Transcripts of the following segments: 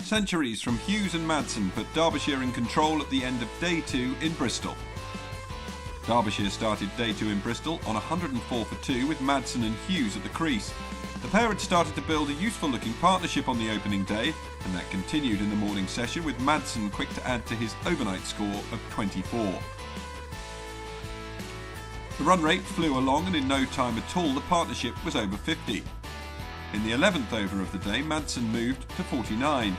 Centuries from Hughes and Madsen put Derbyshire in control at the end of Day 2 in Bristol. Derbyshire started Day 2 in Bristol on 104 for 2 with Madsen and Hughes at the crease. The pair had started to build a useful looking partnership on the opening day, and that continued in the morning session with Madsen quick to add to his overnight score of 24. The run rate flew along, and in no time at all the partnership was over 50. In the 11th over of the day, Madsen moved to 49,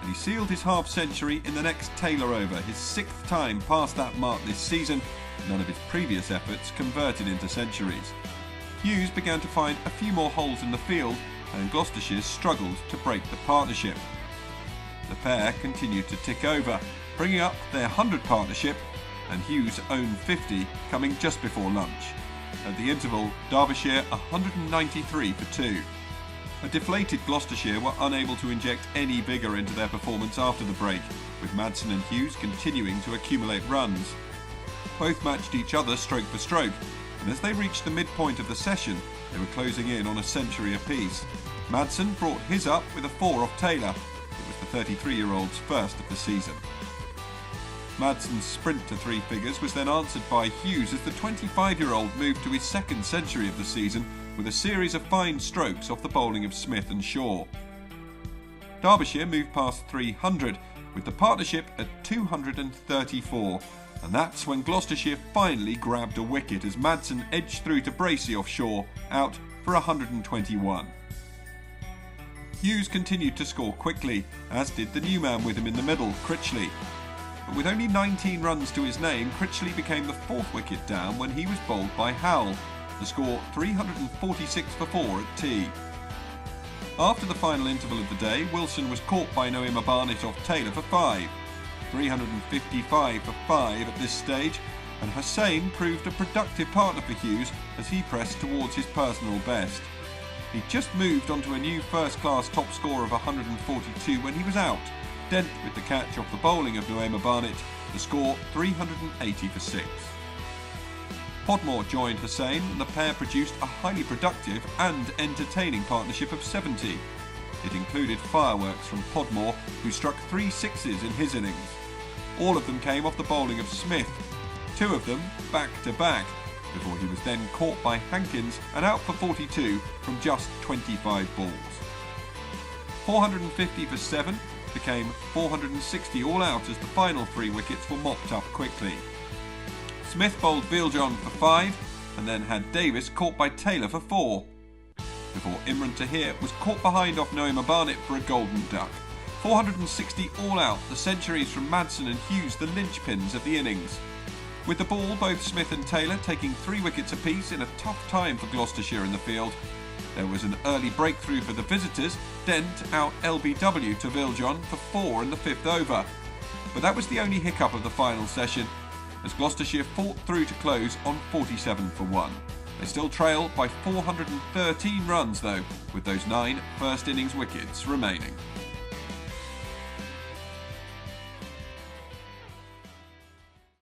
and he sealed his half-century in the next Taylor over, his 6th time past that mark this season. None of his previous efforts converted into centuries. Hughes began to find a few more holes in the field, and Gloucestershire struggled to break the partnership. The pair continued to tick over, bringing up their 100 partnership, and Hughes owned 50, coming just before lunch. At the interval, Derbyshire 193 for 2. A deflated Gloucestershire were unable to inject any vigour into their performance after the break, with Madsen and Hughes continuing to accumulate runs. Both matched each other stroke for stroke, and as they reached the midpoint of the session, they were closing in on a century apiece. Madsen brought his up with a 4 off Taylor. It was the 33-year-old's first of the season. Madsen's sprint to 3 figures was then answered by Hughes as the 25-year-old moved to his 2nd century of the season with a series of fine strokes off the bowling of Smith and Shaw. Derbyshire moved past 300 with the partnership at 234, and that's when Gloucestershire finally grabbed a wicket as Madsen edged through to Bracey off Shaw, out for 121. Hughes continued to score quickly, as did the new man with him in the middle, Critchley. But with only 19 runs to his name, Critchley became the 4th wicket down when he was bowled by Howell, the score 346 for 4 at tea. After the final interval of the day, Wilson was caught by Noema Barnett off Taylor for 5. 355 for 5 at this stage, and Hussain proved a productive partner for Hughes as he pressed towards his personal best. He just moved onto a new first-class top score of 142 when he was out, Dent with the catch off the bowling of Noema Barnett, the score 380 for 6. Podmore joined Hussain, and the pair produced a highly productive and entertaining partnership of 70. It included fireworks from Podmore, who struck 3 sixes in his innings. All of them came off the bowling of Smith, 2 of them back-to-back, before he was then caught by Hankins and out for 42 from just 25 balls. 450 for 7 became 460 all out as the final 3 wickets were mopped up quickly. Smith bowled Vealjohn for 5 and then had Davis caught by Taylor for 4. Before Imran Tahir was caught behind off Noema Barnett for a golden duck. 460 all out, the centuries from Madsen and Hughes the linchpins of the innings. With the ball, both Smith and Taylor taking 3 wickets apiece in a tough time for Gloucestershire in the field. There was an early breakthrough for the visitors, Dent out LBW to Vealjohn for 4 in the 5th over. But that was the only hiccup of the final session, as Gloucestershire fought through to close on 47 for 1. They still trail by 413 runs though, with those 9 first innings wickets remaining.